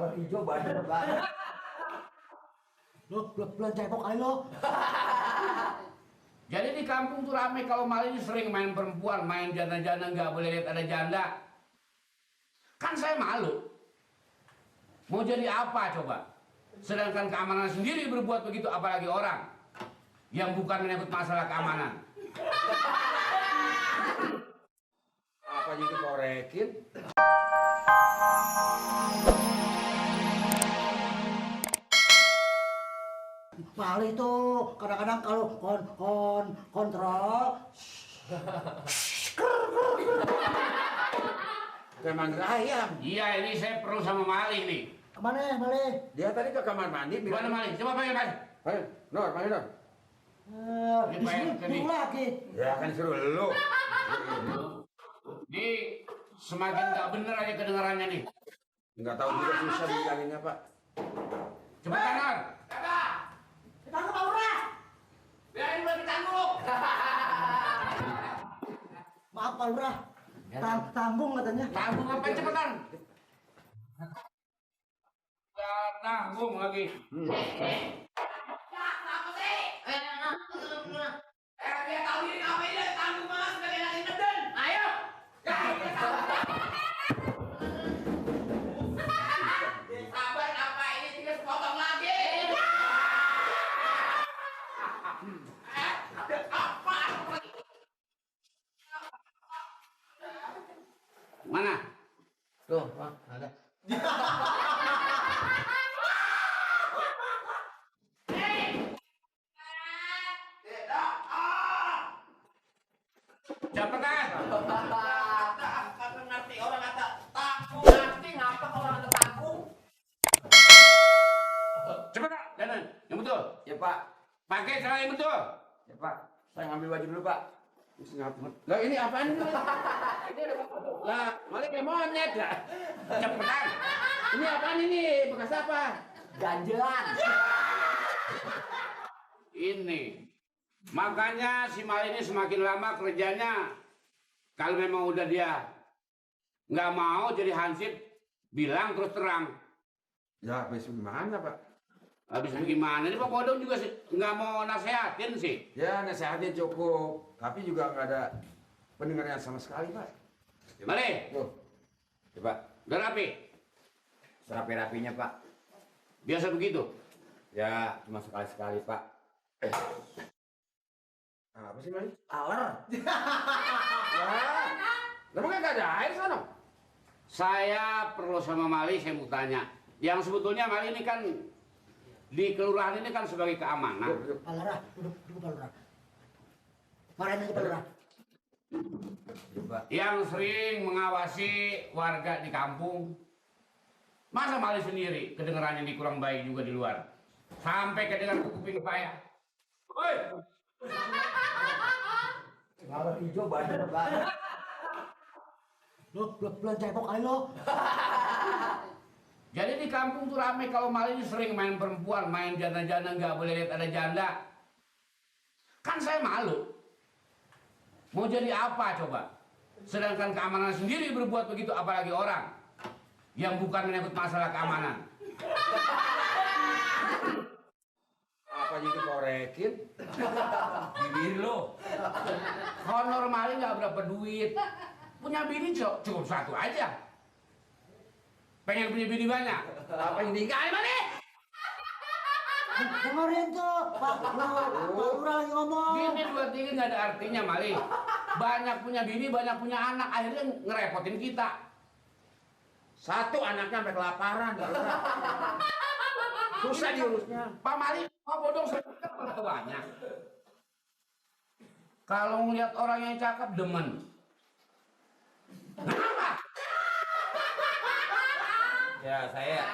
Kalau hijau banyak banget. Lo belum cebok kali lo. Jadi di kampung tuh rame kalau malam ini sering main perempuan, main janda-janda, nggak boleh lihat ada janda. Kan saya malu. Mau jadi apa coba? Sedangkan keamanan sendiri berbuat begitu, apalagi orang yang bukan menyangkut masalah keamanan. Apa gitu korekin? Mali itu kadang-kadang kalau kontrol. Kayak manggil ayam. Iya, ini saya perlu sama Mali nih. Kemana Mali? Dia tadi ke kamar mandi. Gimana Mali? Coba panggil Mali. Ayo, Nur, panggil Nur. Di sini lagi. Ya kan suruh lu. Ini semakin nggak bener aja kedengarannya nih. Nggak tahu juga susah dibilanginnya Pak. Cepetan Nur. Tangkap Pak Lurah. Biarin gue ditanggung. Maaf Pak Lurah. Tanggung katanya. Tanggung apa cepetan? Gak tanggung lagi. Dia tahu diri ngapain dia tanggung banget sebagai anak independen. Ayo. Sabar apa ini tinggal sepotong lagi. Mana? Tuh, Pak, ada. Cepetan. Kagak ngerti orang kata takut, ngerti ngapa kalau orang kata takut? Cepetan. Jalan. Yang betul. Ya Pak. Pakai cara yang betul. Ya Pak. Saya ngambil baju dulu Pak. Lah ini apaan ini? Ini ada lah, malah kayak monyet ya. Cepetan. Ini apaan ini? Bekas apa? Ganjelan. Ini. Makanya si Mali ini semakin lama kerjanya, kalau memang udah dia nggak mau jadi hansip, bilang terus terang. Ya habis gimana Pak? Habis bagaimana? Ini Pak Kodong juga sih nggak mau nasehatin sih. Ya nasihatnya cukup, tapi juga nggak ada pendengaran sama sekali Pak. Mali, Tuh, coba udah rapi. serapi-rapinya Pak. Biasa begitu. Ya cuma sekali-sekali Pak. Apa sih Mali? Aler. Lah nggak ada air sana? Saya perlu sama Mali, saya mau tanya. Yang sebetulnya Mali ini kan di kelurahan ini kan sebagai keamanan. Pak Lurah, duduk Pak Lurah. Marahin aja Pak Lurah. Yang sering mengawasi warga di kampung. Masa Mali sendiri kedengarannya ini kurang baik juga di luar. Sampai kedengar ke kuping saya. Woi, Kalau hijau banyak banget. Lo belum cebok kali lo. jadi di kampung tuh rame kalau Mali ini sering main perempuan, main janda-janda, nggak boleh lihat ada janda. Kan saya malu. Mau jadi apa coba? Sedangkan keamanan sendiri berbuat begitu, apalagi orang yang bukan menyangkut masalah keamanan. Apa gitu korekin? Bibir lo. Honor Mali nggak berapa duit. Punya bini cukup satu aja. Pengen punya bini banyak. Apa yang nikah Mali? Dengerin tuh, Pak Lurah lagi ngomong. Bini dua tiga nggak ada artinya Mali. Banyak punya bini, banyak punya anak, akhirnya ngerepotin kita. Satu anaknya sampai kelaparan. Susah diurusnya. Pak Mali, Pak Bodong banyak. Kalau ngeliat orang yang cakep demen. Kenapa? Ya saya.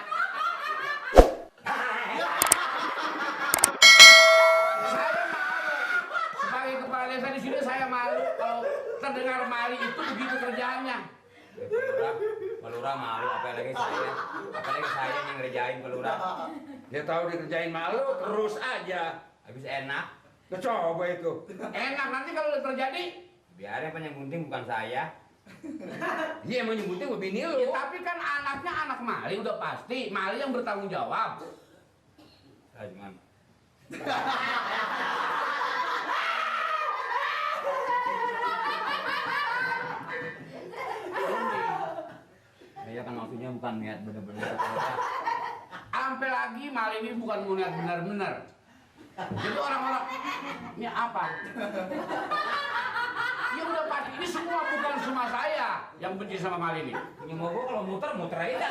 Saya malu. Sebagai kepala desa di sini saya malu kalau terdengar Mali itu begitu kerjaannya. Pak Lurah malu, apalagi saya yang ngerjain Pak Lurah. Dia tahu dikerjain malu terus aja. Habis enak, Nah, coba itu. Enak nanti kalau udah terjadi. biarin apa yang penting bukan saya. Dia emang nyebutin gue bini lu. Ya, tapi kan anaknya anak Mali udah pasti. Mali yang bertanggung jawab. Gimana? Ya kan maksudnya bukan niat bener-bener. Sampai lagi Mali ini bukan mau niat benar-benar. Jadi orang-orang ini apa? Ya udah pasti ini semua bukan cuma saya yang benci sama Mali ini. Punya mogok kalau muter aja.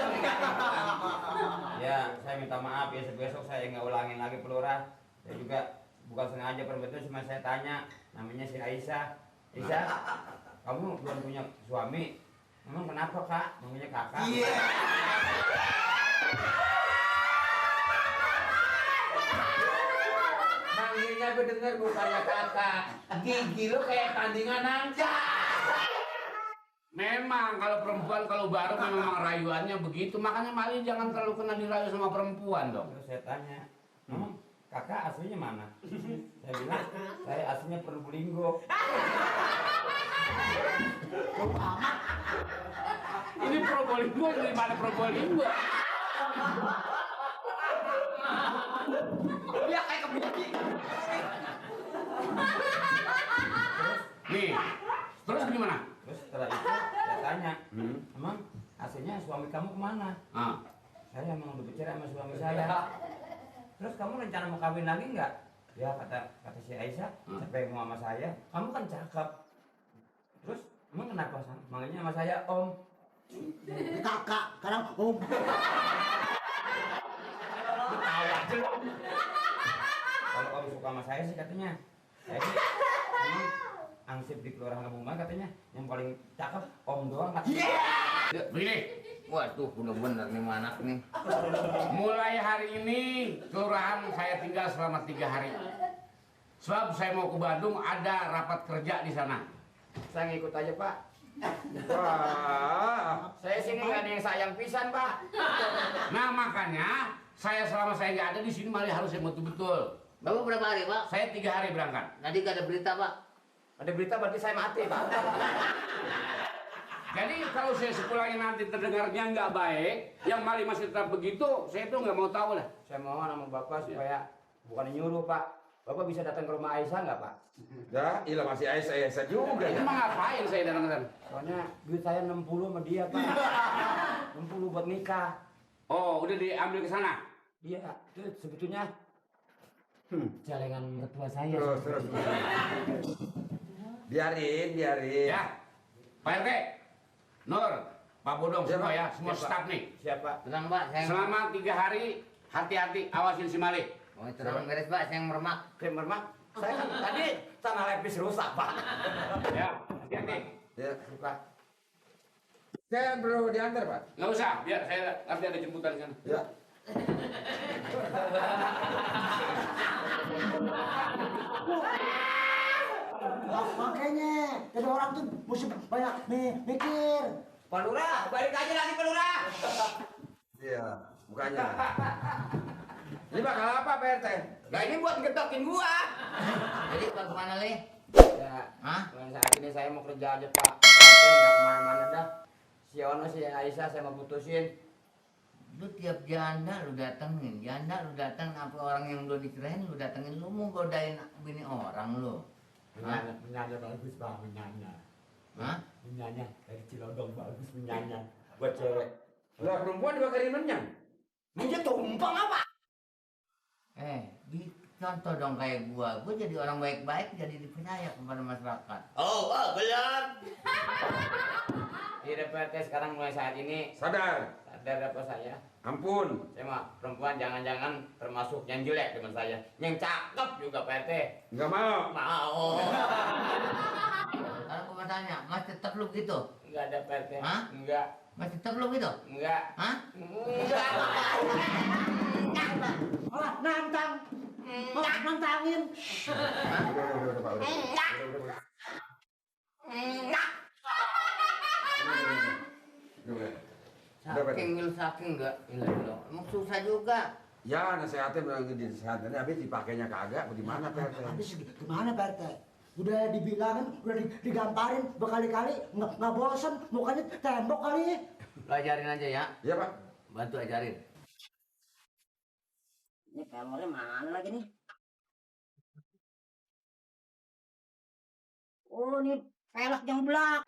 Ya, saya minta maaf ya, besok saya nggak ulangin lagi Pelurah. Saya juga bukan sengaja perempuan itu, cuma saya tanya, namanya si Aisyah. Aisyah, kamu belum punya suami? Emang kenapa kak? Namanya kakak. Iya. Manggilnya gue denger bukannya kakak. Gigi lo kayak tandingan aja. Memang kalau perempuan kalau baru memang rayuannya begitu, makanya Mali jangan terlalu kena dirayu sama perempuan dong. Terus saya tanya, kakak aslinya mana? Saya bilang, saya aslinya Probolinggo. Ini Probolinggo dari mana Probolinggo? Dia kayak kebuki. Nih, terus gimana? Terus setelah itu saya tanya, emang aslinya suami kamu kemana? Ah. Saya emang udah bicara sama suami saya. Terus kamu rencana mau kawin lagi nggak? Ya kata si Aisyah, sampai mau sama saya, kamu kan cakep. Terus emang kenapa manggilnya sama saya Om? Ini kakak, sekarang om. Ketawa aja lo. Kalau Om suka sama saya sih katanya, saya sih emang ansip di kelurahan Kampung Mah katanya yang paling cakep Om doang katanya. Begini, Waduh, bener-bener nih anak nih. mulai hari ini kelurahan saya tinggal selama 3 hari. Sebab saya mau ke Bandung, ada rapat kerja di sana. Saya ngikut aja Pak. Wah, saya sini nggak ada yang sayang pisan Pak. Nah makanya saya selama saya nggak ada di sini Mali harus yang betul-betul. Bapak berapa hari, Pak? Saya 3 hari berangkat. Nanti gak ada berita, Pak. Ada berita berarti saya mati Pak. Jadi kalau saya sepulangnya nanti terdengarnya nggak baik, yang Mali masih tetap begitu, saya itu nggak mau tahu lah. Saya mohon sama Bapak supaya bukan nyuruh Pak. Bapak bisa datang ke rumah Aisyah nggak Pak? Ya, ilah masih Aisyah juga ya. Emang ngapain saya datang ke sana? Soalnya duit saya 60 sama dia Pak. 60 buat nikah. Oh, udah diambil ke sana. Iya, itu sebetulnya celengan mertua saya. Terus. Biarin. Ya, Pak RT, Nur, Pak Bodong, Ya, semua Pak. ya, semua Ya, Pak. staf nih. Siapa? Tenang, Pak. Saya Selama 3 hari, hati-hati, awasin si Mali. Oh, tenang beres, Pak. Saya yang meremak. Saya mermak. Saya kan tadi tanah lepis rusak Pak. Ya, hati-hati. Ya. Pak. Saya perlu diantar, Pak. Nggak usah, biar saya nanti ada jemputan di sana. Ya. Makanya jadi orang tuh mesti banyak mikir. Pak Lurah, balik aja lagi Pak Lurah. Iya, bukannya. Ini bakal apa, Pak RT? Nah ini buat ngetokin gua. Jadi, Pak, kemana, Le? Ya, Hah? saat ini saya mau kerja aja Pak. Saya nggak kemana-mana dah. Si Ono, si Aisyah saya mau putusin. Lu tiap janda lu datengin. Janda lu dateng, apa orang yang udah dicerain lu datengin. Lu mau godain bini orang lu. Menyanya bagus bang, menyanya. Hah? Menyanya dari Cilodong bagus menyanya. Buat cewek. Lah perempuan dibakarin menyang. Dia tumpang apa? Contoh dong kayak gua jadi orang baik-baik, jadi dipercaya kepada masyarakat. Oh, belum. Tidak PT sekarang mulai saat ini Sadar. sadar apa saya? Ampun. Saya mah perempuan jangan-jangan termasuk yang jelek teman saya. Yang cakep juga PT. Enggak mau. Mau. Kalau gua tanya, Mas tetap lu gitu? Enggak ada PT. Hah? Enggak. Mas tetap lu gitu? Enggak. Hah? Enggak. Malah nantang. Malah nantangin. Udah, Pak. Udah. Udah. Udah, Pak. Saking enggak. Emang susah juga. Ya, nasihatnya bilang disehatin, habis dipakainya kagak, bagaimana, Pak RT? Habis gimana Pak RT? Udah dibilangin, udah digamparin berkali-kali, nggak bosan, mukanya tembok kali. Pelajarin aja ya. Iya Pak. Bantu ajarin. Ini telurnya mana lagi nih? Oh, ini pelek yang belak.